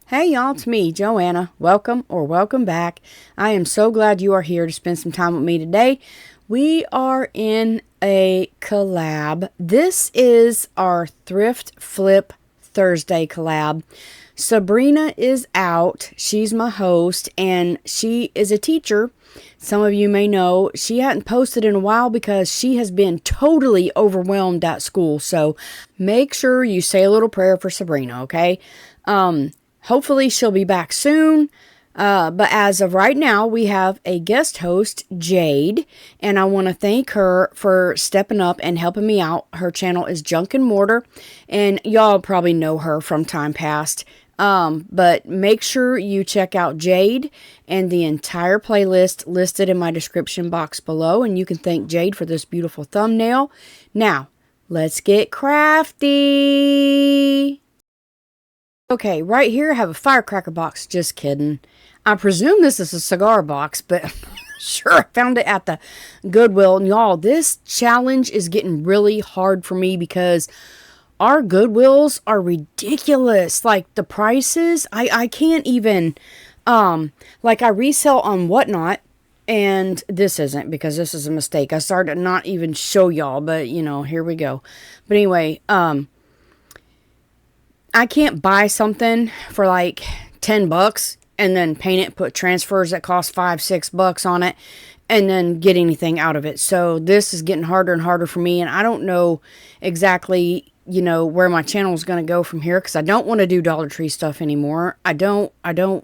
Hey y'all, it's me, Joanna. Welcome back. I am so glad you are here to spend some time with me today. We are in a collab. This is our Thrift Flip Thursday collab. Sabrina is out. She's my host and she is a teacher. Some of you may know she hadn't posted in a while because she has been totally overwhelmed at school. So make sure you say a little prayer for Sabrina, okay? Hopefully she'll be back soon. But as of right now, we have a guest host, Jade, and I want to thank her for stepping up and helping me out. Her channel is Junk and Mortar, and y'all probably know her from time past. But make sure you check out Jade and the entire playlist listed in my description box below, and you can thank Jade for this beautiful thumbnail. Now, let's get crafty. Okay, right here I have a firecracker box. Just kidding. I presume this is a cigar box, but sure, I found it at the Goodwill. And y'all, this challenge is getting really hard for me because our Goodwills are ridiculous. Like, the prices, I can't even, like, I resell on Whatnot, and this isn't because this is a mistake. I started to not even show y'all, but, you know, here we go. But anyway, I can't buy something for like $10 and then paint it, put transfers that cost $5-6 on it, and then get anything out of it. So this is getting harder and harder for me, and I don't know exactly, you know, where my channel is going to go from here because I don't want to do Dollar Tree stuff anymore. I don't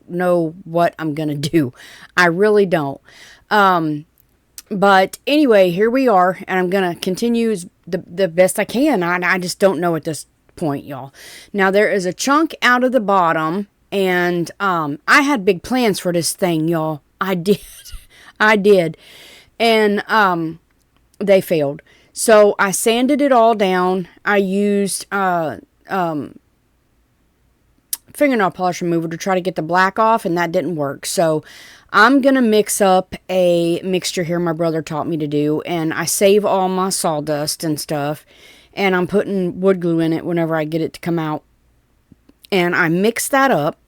know what I'm going to do. I really don't. But anyway, here we are, and I'm going to continue the best I can. I just don't know at this point, y'all. Now there is a chunk out of the bottom, and I had big plans for this thing, y'all. I did, and they failed. So I sanded it all down. I used fingernail polish remover to try to get the black off, and that didn't work. So I'm gonna mix up a mixture here my brother taught me to do, and I save all my sawdust and stuff. And I'm putting wood glue in it whenever I get it to come out. And I mix that up.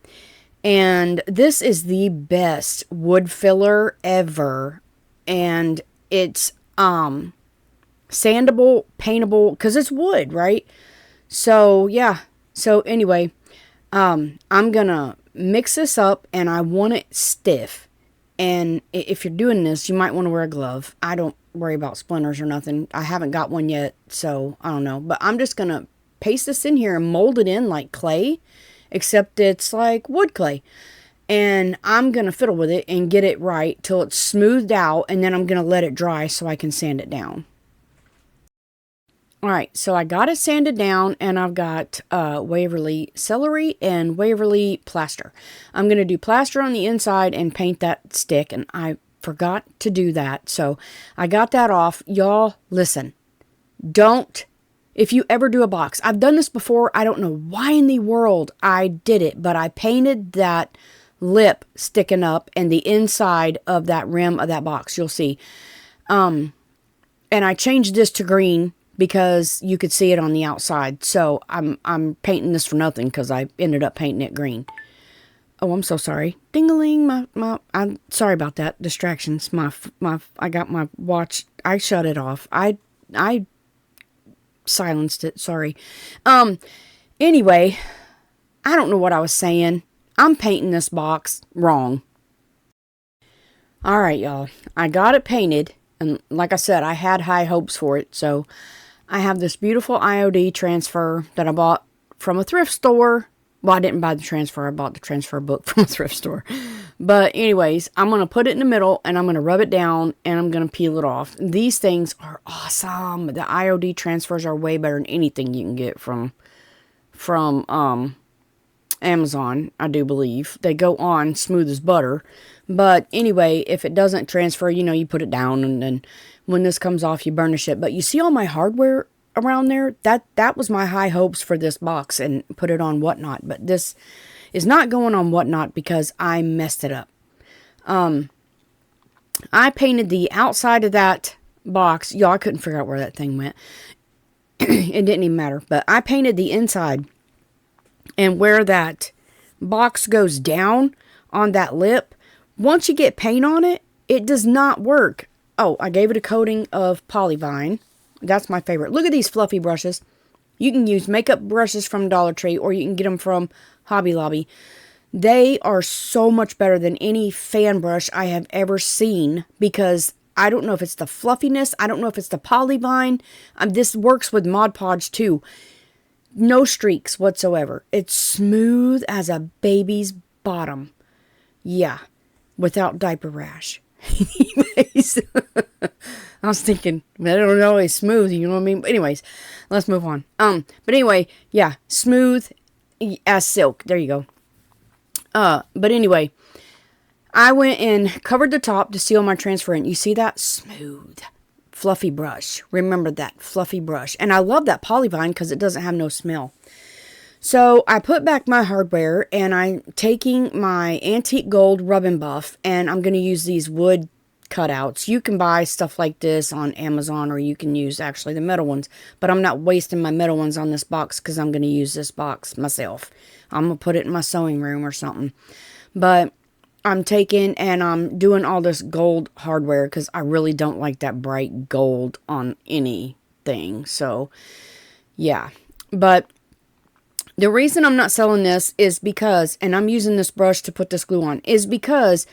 And this is the best wood filler ever. And it's sandable, paintable, because it's wood, right? So, yeah. So, anyway, I'm going to mix this up, and I want it stiff. And if you're doing this, you might want to wear a glove. I don't worry about splinters or nothing. I haven't got one yet, so I don't know. But I'm just going to paste this in here and mold it in like clay, except it's like wood clay. And I'm going to fiddle with it and get it right till it's smoothed out, and then I'm going to let it dry so I can sand it down. Alright, so I got it sanded down, and I've got Waverly celery and Waverly plaster. I'm going to do plaster on the inside and paint that stick, and I forgot to do that. So I got that off. Y'all, listen. Don't, if you ever do a box, I've done this before. I don't know why in the world I did it, but I painted that lip sticking up and the inside of that rim of that box. You'll see. And I changed this to green because you could see it on the outside. So I'm painting this for nothing because I ended up painting it green. Oh, I'm so sorry. Ding-a-ling, I'm sorry about that. Distractions. I got my watch. I shut it off. I silenced it. Sorry. Anyway, I don't know what I was saying. I'm painting this box wrong. Alright, y'all. I got it painted. And like I said, I had high hopes for it. So I have this beautiful IOD transfer that I bought from a thrift store. Well, I didn't buy the transfer. I bought the transfer book from a thrift store. But anyways, I'm going to put it in the middle, and I'm going to rub it down, and I'm going to peel it off. These things are awesome. The IOD transfers are way better than anything you can get from Amazon, I do believe. They go on smooth as butter. But anyway, if it doesn't transfer, you know, you put it down, and then when this comes off, you burnish it. But you see all my hardware around there? That was my high hopes for this box, and put it on Whatnot. But this is not going on Whatnot because I messed it up. I painted the outside of that box. Y'all, I couldn't figure out where that thing went. It didn't even matter. But I painted the inside, and where that box goes down on that lip, once you get paint on it, it does not work. Oh, I gave it a coating of Polyvine. That's my favorite. Look at these fluffy brushes. You can use makeup brushes from Dollar Tree, or you can get them from Hobby Lobby. They are so much better than any fan brush I have ever seen, because I don't know if it's the fluffiness. I don't know if it's the Polyvine. This works with Mod Podge too. No streaks whatsoever. It's smooth as a baby's bottom. Yeah, without diaper rash. Anyways, I was thinking, I don't know, it's smooth, you know what I mean? But anyways, let's move on. But anyway, yeah, smooth as silk. There you go. But anyway, I went and covered the top to seal my transferent. You see that? Smooth, fluffy brush. Remember that, fluffy brush. And I love that Polyvine because it doesn't have no smell. So I put back my hardware, and I'm taking my antique gold rub and buff, and I'm going to use these wood cutouts. You can buy stuff like this on Amazon, or you can use actually the metal ones. But I'm not wasting my metal ones on this box because I'm going to use this box myself. I'm going to put it in my sewing room or something. But I'm taking and I'm doing all this gold hardware because I really don't like that bright gold on anything. So, yeah. But the reason I'm not selling this is because, and I'm using this brush to put this glue on, is because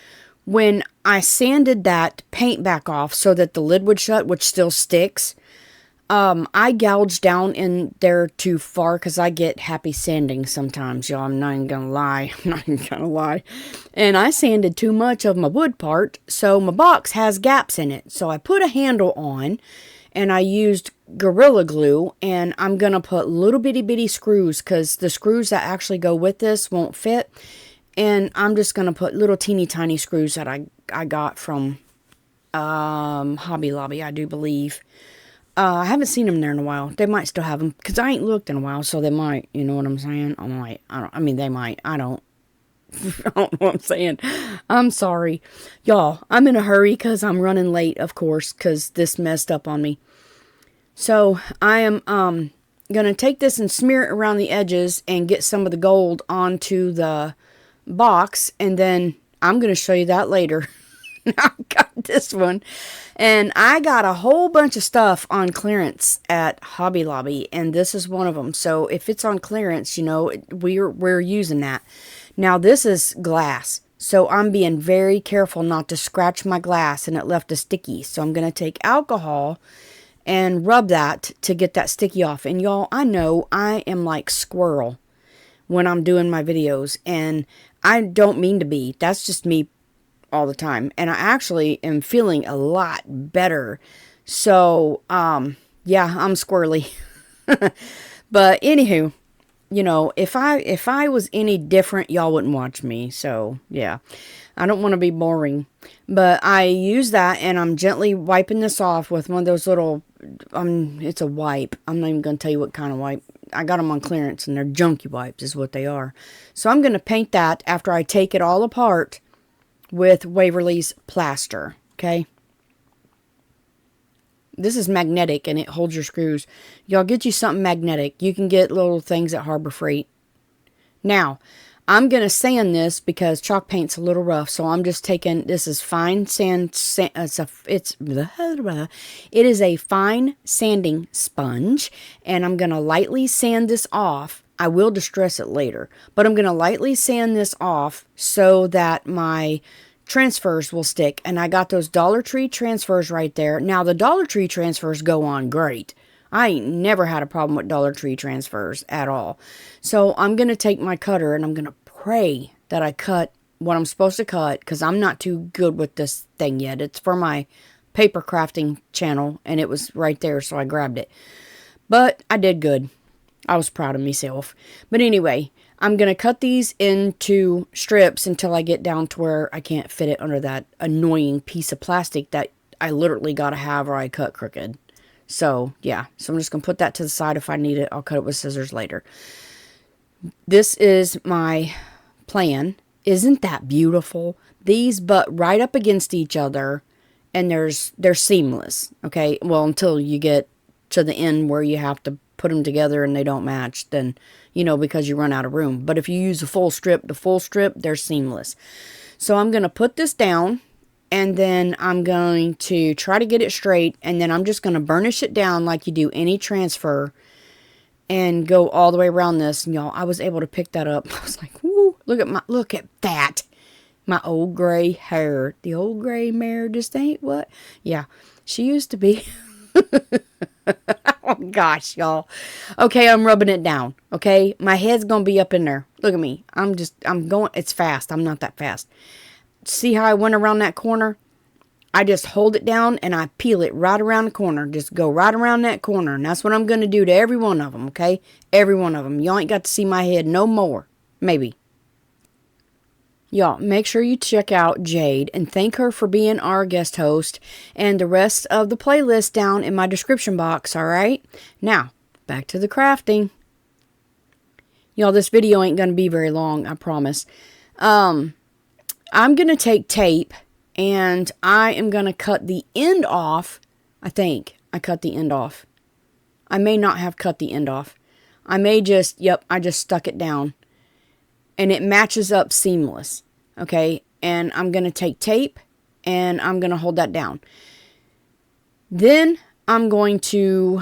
when I sanded that paint back off so that the lid would shut, which still sticks, I gouged down in there too far because I get happy sanding sometimes, y'all. I'm not even gonna lie. I'm not even gonna lie. And I sanded too much of my wood part, so my box has gaps in it. So I put a handle on, and I used Gorilla Glue, and I'm gonna put little bitty screws because the screws that actually go with this won't fit. And I'm just gonna put little teeny tiny screws that I got from Hobby Lobby, I do believe. I haven't seen them there in a while. They might still have them, because I ain't looked in a while, so they might, you know what I'm saying? They might, I don't know what I'm saying. I'm sorry. Y'all, I'm in a hurry, because I'm running late, of course, because this messed up on me. So, I am, going to take this and smear it around the edges, and get some of the gold onto the box, and then I'm going to show you that later. I got this one, and I got a whole bunch of stuff on clearance at Hobby Lobby, and this is one of them. So if it's on clearance, you know, we're using that. Now this is glass, so I'm being very careful not to scratch my glass, and it left a sticky. So I'm going to take alcohol and rub that to get that sticky off. And y'all, I know I am like squirrel when I'm doing my videos, and I don't mean to be. That's just me all the time, and I actually am feeling a lot better. So yeah, I'm squirrely. But anywho, you know, if I was any different, y'all wouldn't watch me. So yeah, I don't want to be boring. But I use that, and I'm gently wiping this off with one of those little it's a wipe. I'm not even gonna tell you what kind of wipe. I got them on clearance, and they're junky wipes is what they are. So I'm gonna paint that after I take it all apart with Waverly's plaster, okay? This is magnetic, and it holds your screws. Y'all, get you something magnetic. You can get little things at Harbor Freight. Now, I'm going to sand this because chalk paint's a little rough, so I'm just taking, this is fine sand it is a fine sanding sponge, and I'm going to lightly sand this off. I will distress it later, but I'm going to lightly sand this off so that my transfers will stick. And I got those Dollar Tree transfers right there. Now, the Dollar Tree transfers go on great. I ain't never had a problem with Dollar Tree transfers at all. So I'm going to take my cutter, and I'm going to pray that I cut what I'm supposed to cut, because I'm not too good with this thing yet. It's for my paper crafting channel, and it was right there, so I grabbed it. But I did good. I was proud of myself. But anyway, I'm going to cut these into strips until I get down to where I can't fit it under that annoying piece of plastic that I literally got to have, or I cut crooked. So, yeah. So I'm just going to put that to the side. If I need it, I'll cut it with scissors later. This is my plan. Isn't that beautiful? These butt right up against each other, and they're seamless. Okay? Well, until you get to the end where you have to put them together and they don't match, then, you know, because you run out of room. But if you use the full strip, they're seamless. So I'm going to put this down, and then I'm going to try to get it straight, and then I'm just going to burnish it down like you do any transfer, and go all the way around this. And y'all, I was able to pick that up. I was like, woo, look at that. My old gray hair. The old gray mare just ain't what? Yeah, she used to be. Oh gosh, y'all. Okay, I'm rubbing it down. Okay, my head's gonna be up in there. Look at me. I'm going. It's fast. I'm not that fast. See how I went around that corner? I just hold it down and I peel it right around the corner. Just go right around that corner. And that's what I'm gonna do to every one of them. Okay, every one of them. Y'all ain't got to see my head no more. Maybe. Y'all, make sure you check out Jade and thank her for being our guest host, and the rest of the playlist down in my description box, alright? Now, back to the crafting. Y'all, this video ain't going to be very long, I promise. I'm going to take tape, and I am going to cut the end off. I think I cut the end off. I may not have cut the end off. I may just, I just stuck it down. And it matches up seamless. Okay. And I'm going to take tape and I'm going to hold that down. Then I'm going to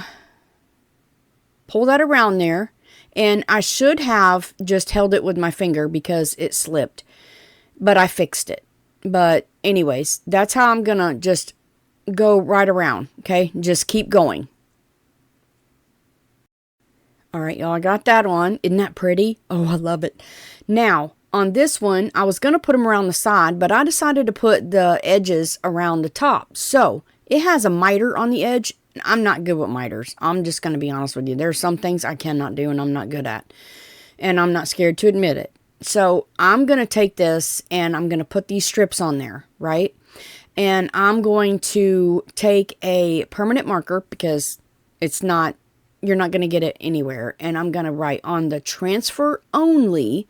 pull that around there. And I should have just held it with my finger because it slipped. But I fixed it. But anyways, that's how I'm going to just go right around. Okay. Just keep going. All right, y'all, I got that on. Isn't that pretty? Oh, I love it. Now, on this one, I was going to put them around the side, but I decided to put the edges around the top. So, it has a miter on the edge. I'm not good with miters. I'm just going to be honest with you. There are some things I cannot do and I'm not good at. And I'm not scared to admit it. So, I'm going to take this and I'm going to put these strips on there, right? And I'm going to take a permanent marker because you're not going to get it anywhere. And I'm going to write on the transfer only.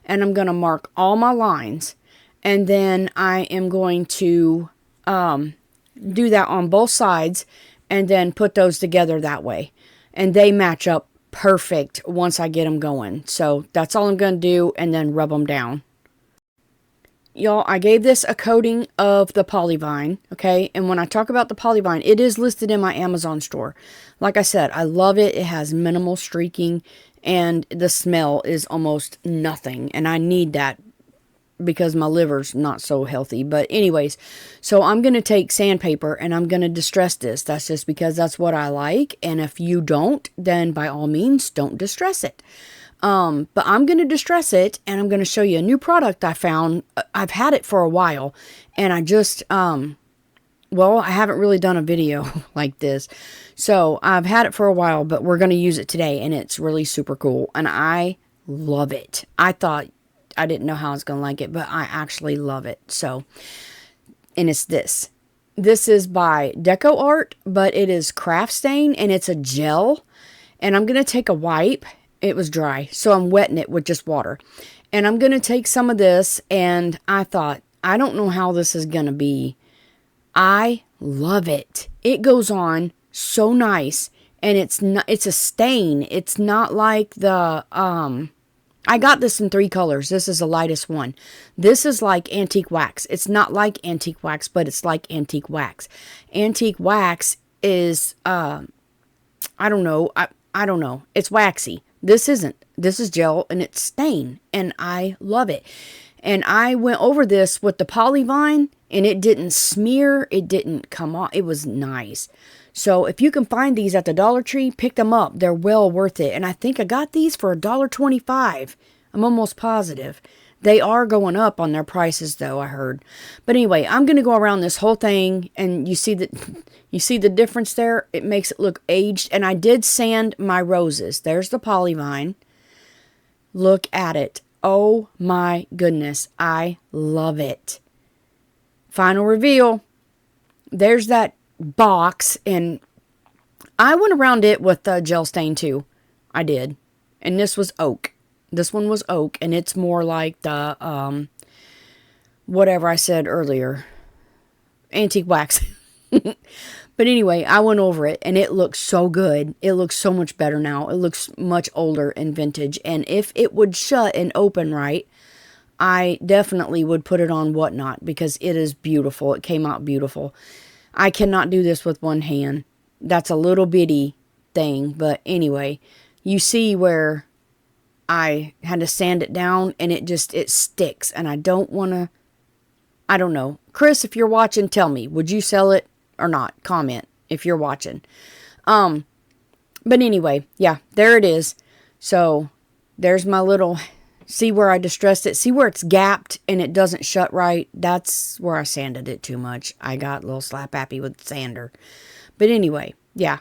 And I'm going to mark all my lines. And then I am going to do that on both sides. And then put those together that way. And they match up perfect once I get them going. So that's all I'm going to do. And then rub them down. Y'all, I gave this a coating of the polyvine, okay? And when I talk about the polyvine, it is listed in my Amazon store. Like I said, I love it. It has minimal streaking, and the smell is almost nothing. And I need that because my liver's not so healthy. But anyways, so I'm going to take sandpaper, and I'm going to distress this. That's just because that's what I like. And if you don't, then by all means, don't distress it. But I'm going to distress it, and I'm going to show you a new product I found. I've had it for a while, and I just, well, I haven't really done a video like this. So I've had it for a while, but we're going to use it today, and it's really super cool, and I love it. I thought I didn't know how I was going to like it, but I actually love it. So, and it's this. This is by Deco Art, but it is craft stain, and it's a gel, and I'm going to take a wipe. It was dry, so I'm wetting it with just water. And I'm going to take some of this, and I thought, I don't know how this is going to be. I love it. It goes on so nice, and it's a stain. It's not like the, I got this in 3 colors. This is the lightest one. This is like antique wax. It's not like antique wax, but it's like antique wax. Antique wax is, I don't know. I don't know. It's waxy. This isn't. This is gel and it's stain. And I love it. And I went over this with the polyvine and it didn't smear. It didn't come off. It was nice. So if you can find these at the Dollar Tree, pick them up. They're well worth it. And I think I got these for $1.25. I'm almost positive. They are going up on their prices though, I heard. But anyway, I'm going to go around this whole thing and you see the difference there? It makes it look aged. And I did sand my roses. There's the polyvine. Look at it. Oh my goodness. I love it. Final reveal. There's that box, and I went around it with the gel stain too. I did. And this was oak. This one was oak, and it's more like the, whatever I said earlier. Antique wax. But anyway, I went over it and it looks so good. It looks so much better now. It looks much older and vintage. And if it would shut and open right, I definitely would put it on Whatnot because it is beautiful. It came out beautiful. I cannot do this with one hand. That's a little bitty thing. But anyway, you see where I had to sand it down and it sticks. And I don't know. Chris, if you're watching, tell me, would you sell it or not? Comment if you're watching. But anyway, yeah, there it is. So there's my little, see where I distressed it? See where it's gapped and it doesn't shut right? That's where I sanded it too much. I got a little slap happy with the sander. But anyway, yeah,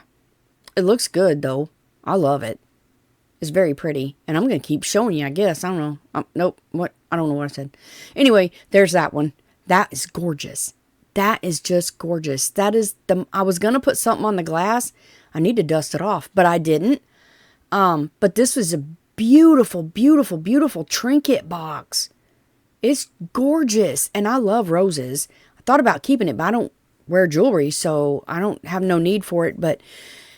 it looks good though. I love it. It's very pretty. And I'm going to keep showing you, I guess. I don't know. Nope. What? I don't know what I said. Anyway, there's that one. That is gorgeous. That is just gorgeous. I was going to put something on the glass. I need to dust it off, but I didn't. But this was a beautiful, beautiful, beautiful trinket box. It's gorgeous. And I love roses. I thought about keeping it, but I don't wear jewelry, so I don't have no need for it. But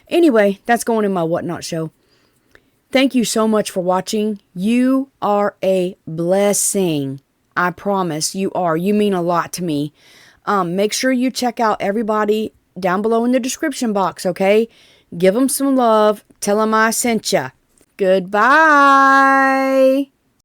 anyway, that's going in my Whatnot show. Thank you so much for watching. You are a blessing. I promise you are. You mean a lot to me. Make sure you check out everybody down below in the description box, okay? Give them some love. Tell them I sent ya. Goodbye.